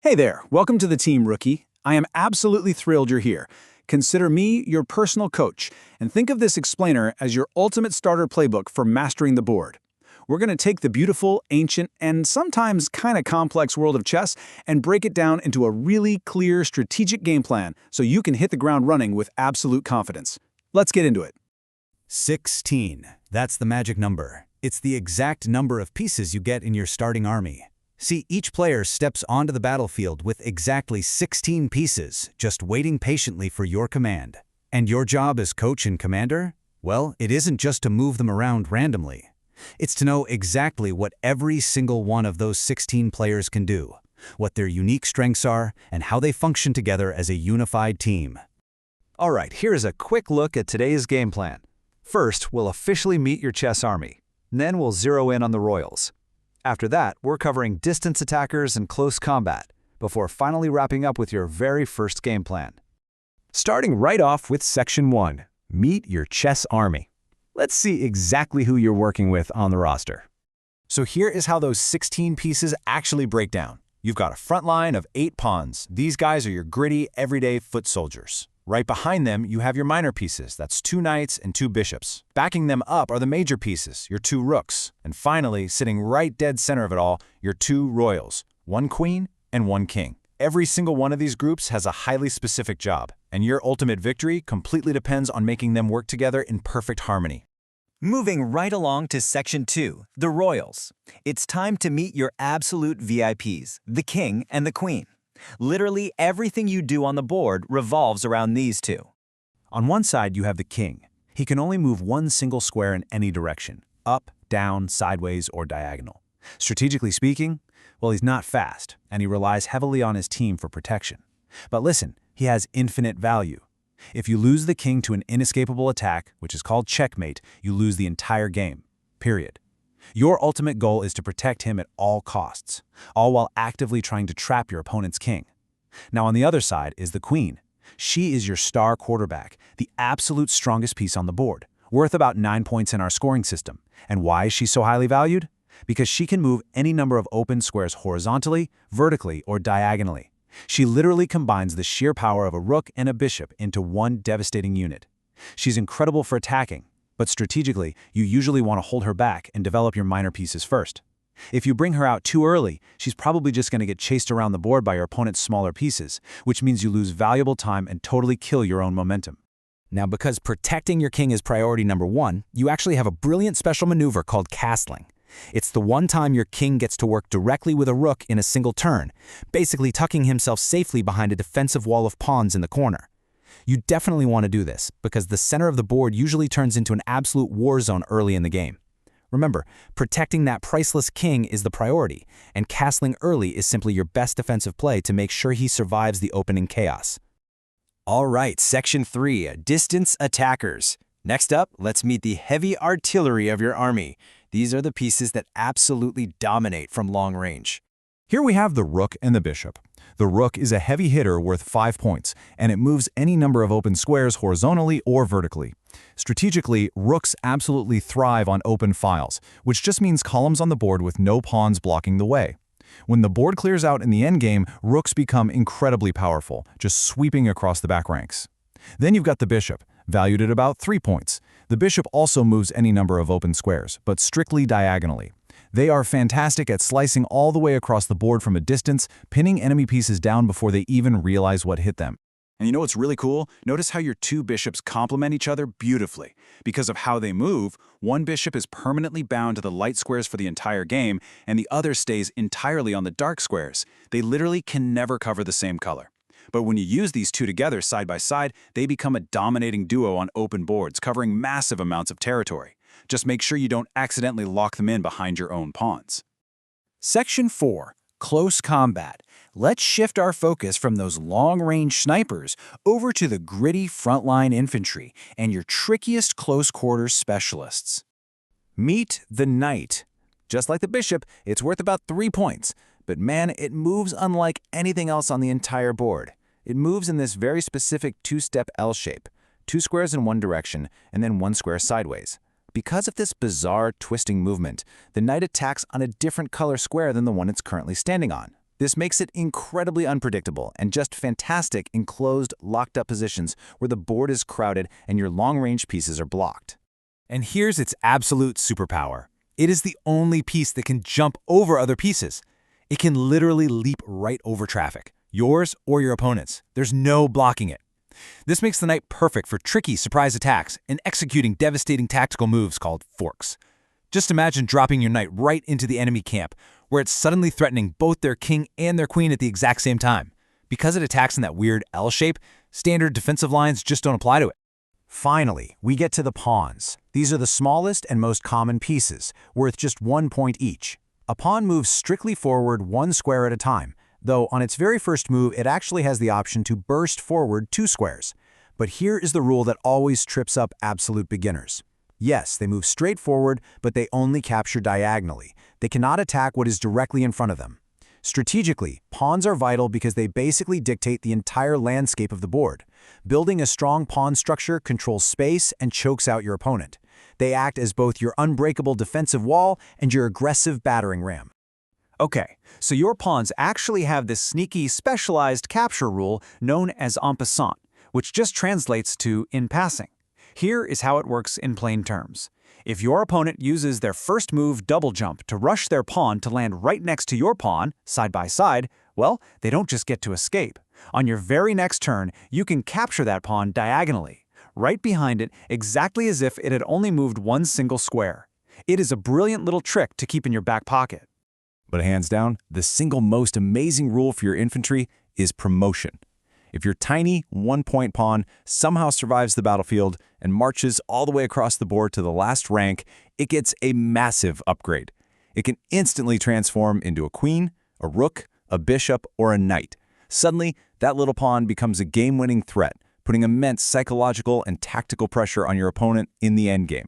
Hey there, welcome to the team, Rookie. I am absolutely thrilled you're here. Consider me your personal coach, and think of this explainer as your ultimate starter playbook for mastering the board. We're going to take the beautiful, ancient, and sometimes kind of complex world of chess and break it down into a really clear strategic game plan so you can hit the ground running with absolute confidence. Let's get into it. 16. That's the magic number. It's the exact number of pieces you get in your starting army. See, each player steps onto the battlefield with exactly 16 pieces, just waiting patiently for your command. And your job as coach and commander? Well, it isn't just to move them around randomly. It's to know exactly what every single one of those 16 players can do, what their unique strengths are, and how they function together as a unified team. All right, here's a quick look at today's game plan. First, we'll officially meet your chess army. Then we'll zero in on the royals. After that, we're covering distance attackers and close combat, before finally wrapping up with your very first game plan. Starting right off with Section 1, Meet Your Chess Army. Let's see exactly who you're working with on the roster. So here is how those 16 pieces actually break down. You've got a front line of 8 pawns. These guys are your gritty, everyday foot soldiers. Right behind them, you have your minor pieces. That's 2 knights and 2 bishops. Backing them up are the major pieces, your 2 rooks. And finally, sitting right dead center of it all, your 2 royals, 1 queen and 1 king. Every single one of these groups has a highly specific job, and your ultimate victory completely depends on making them work together in perfect harmony. Moving right along to Section 2, the royals. It's time to meet your absolute VIPs, the king and the queen. Literally everything you do on the board revolves around these two. On one side, you have the king. He can only move one single square in any direction, up, down, sideways, or diagonal. Strategically speaking, well, he's not fast, and he relies heavily on his team for protection. But listen, he has infinite value. If you lose the king to an inescapable attack, which is called checkmate, you lose the entire game, period. Your ultimate goal is to protect him at all costs, all while actively trying to trap your opponent's king. Now on the other side is the queen. She is your star quarterback, the absolute strongest piece on the board, worth about 9 points in our scoring system. And why is she so highly valued? Because she can move any number of open squares horizontally, vertically, or diagonally. She literally combines the sheer power of a rook and a bishop into one devastating unit. She's incredible for attacking, but strategically, you usually want to hold her back and develop your minor pieces first. If you bring her out too early, she's probably just going to get chased around the board by your opponent's smaller pieces, which means you lose valuable time and totally kill your own momentum. Now, because protecting your king is priority number 1, you actually have a brilliant special maneuver called castling. It's the one time your king gets to work directly with a rook in a single turn, basically tucking himself safely behind a defensive wall of pawns in the corner. You definitely want to do this, because the center of the board usually turns into an absolute war zone early in the game. Remember, protecting that priceless king is the priority, and castling early is simply your best defensive play to make sure he survives the opening chaos. All right, Section 3, distance attackers. Next up, let's meet the heavy artillery of your army. These are the pieces that absolutely dominate from long range. Here we have the rook and the bishop. The rook is a heavy hitter worth 5 points, and it moves any number of open squares horizontally or vertically. Strategically, rooks absolutely thrive on open files, which just means columns on the board with no pawns blocking the way. When the board clears out in the endgame, rooks become incredibly powerful, just sweeping across the back ranks. Then you've got the bishop, valued at about 3 points. The bishop also moves any number of open squares, but strictly diagonally. They are fantastic at slicing all the way across the board from a distance, pinning enemy pieces down before they even realize what hit them. And you know what's really cool? Notice how your 2 bishops complement each other beautifully. Because of how they move, one bishop is permanently bound to the light squares for the entire game, and the other stays entirely on the dark squares. They literally can never cover the same color. But when you use these 2 together side by side, they become a dominating duo on open boards, covering massive amounts of territory. Just make sure you don't accidentally lock them in behind your own pawns. Section 4, Close Combat. Let's shift our focus from those long-range snipers over to the gritty frontline infantry and your trickiest close-quarters specialists. Meet the knight. Just like the bishop, it's worth about 3 points, but man, it moves unlike anything else on the entire board. It moves in this very specific 2-step L shape, 2 squares in one direction and then 1 square sideways. Because of this bizarre twisting movement, the knight attacks on a different color square than the one it's currently standing on. This makes it incredibly unpredictable and just fantastic in closed, locked-up positions where the board is crowded and your long-range pieces are blocked. And here's its absolute superpower. It is the only piece that can jump over other pieces. It can literally leap right over traffic, yours or your opponent's. There's no blocking it. This makes the knight perfect for tricky surprise attacks and executing devastating tactical moves called forks. Just imagine dropping your knight right into the enemy camp, where it's suddenly threatening both their king and their queen at the exact same time. Because it attacks in that weird L shape, standard defensive lines just don't apply to it. Finally, we get to the pawns. These are the smallest and most common pieces, worth just 1 point each. A pawn moves strictly forward 1 square at a time, though on its very first move it actually has the option to burst forward 2 squares. But here is the rule that always trips up absolute beginners. Yes, they move straight forward, but they only capture diagonally. They cannot attack what is directly in front of them. Strategically, pawns are vital because they basically dictate the entire landscape of the board. Building a strong pawn structure controls space and chokes out your opponent. They act as both your unbreakable defensive wall and your aggressive battering ram. Okay, so your pawns actually have this sneaky, specialized capture rule known as en passant, which just translates to in passing. Here is how it works in plain terms. If your opponent uses their first move double jump to rush their pawn to land right next to your pawn, side by side, well, they don't just get to escape. On your very next turn, you can capture that pawn diagonally, right behind it, exactly as if it had only moved 1 single square. It is a brilliant little trick to keep in your back pocket. But hands down, the single most amazing rule for your infantry is promotion. If your tiny 1-point pawn somehow survives the battlefield and marches all the way across the board to the last rank, it gets a massive upgrade. It can instantly transform into a queen, a rook, a bishop, or a knight. Suddenly, that little pawn becomes a game-winning threat, putting immense psychological and tactical pressure on your opponent in the endgame.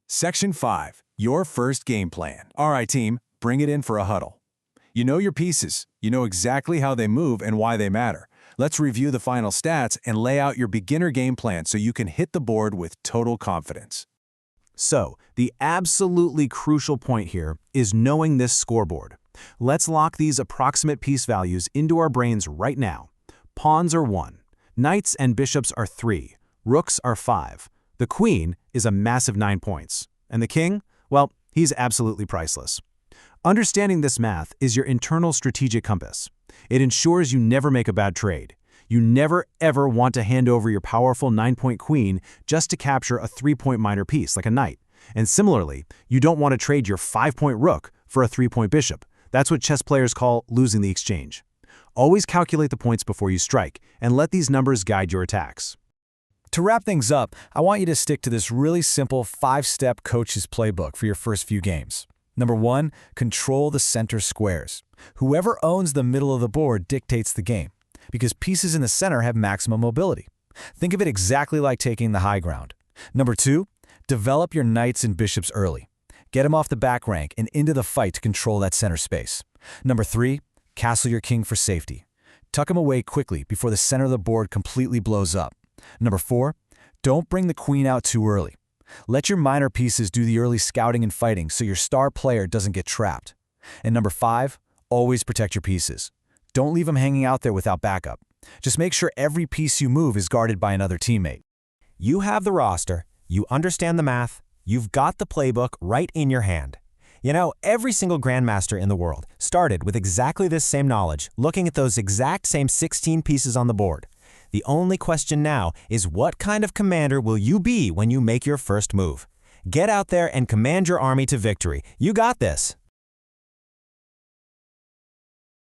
Section 5. Your first game plan. All right, team, bring it in for a huddle. You know your pieces. You know exactly how they move and why they matter. Let's review the final stats and lay out your beginner game plan so you can hit the board with total confidence. So, the absolutely crucial point here is knowing this scoreboard. Let's lock these approximate piece values into our brains right now. Pawns are 1. Knights and bishops are 3. Rooks are 5. The queen is a massive 9 points. And the king? Well, he's absolutely priceless. Understanding this math is your internal strategic compass. It ensures you never make a bad trade. You never ever want to hand over your powerful 9-point queen just to capture a 3-point minor piece like a knight. And similarly, you don't want to trade your 5-point rook for a 3-point bishop. That's what chess players call losing the exchange. Always calculate the points before you strike, and let these numbers guide your attacks. To wrap things up, I want you to stick to this really simple 5-step coach's playbook for your first few games. Number 1, control the center squares. Whoever owns the middle of the board dictates the game, because pieces in the center have maximum mobility. Think of it exactly like taking the high ground. Number 2, develop your knights and bishops early. Get them off the back rank and into the fight to control that center space. Number 3, castle your king for safety. Tuck him away quickly before the center of the board completely blows up. Number 4, don't bring the queen out too early. Let your minor pieces do the early scouting and fighting so your star player doesn't get trapped. And number 5, always protect your pieces. Don't leave them hanging out there without backup. Just make sure every piece you move is guarded by another teammate. You have the roster, you understand the math, you've got the playbook right in your hand. You know, every single grandmaster in the world started with exactly this same knowledge, looking at those exact same 16 pieces on the board. The only question now is what kind of commander will you be when you make your first move? Get out there and command your army to victory. You got this.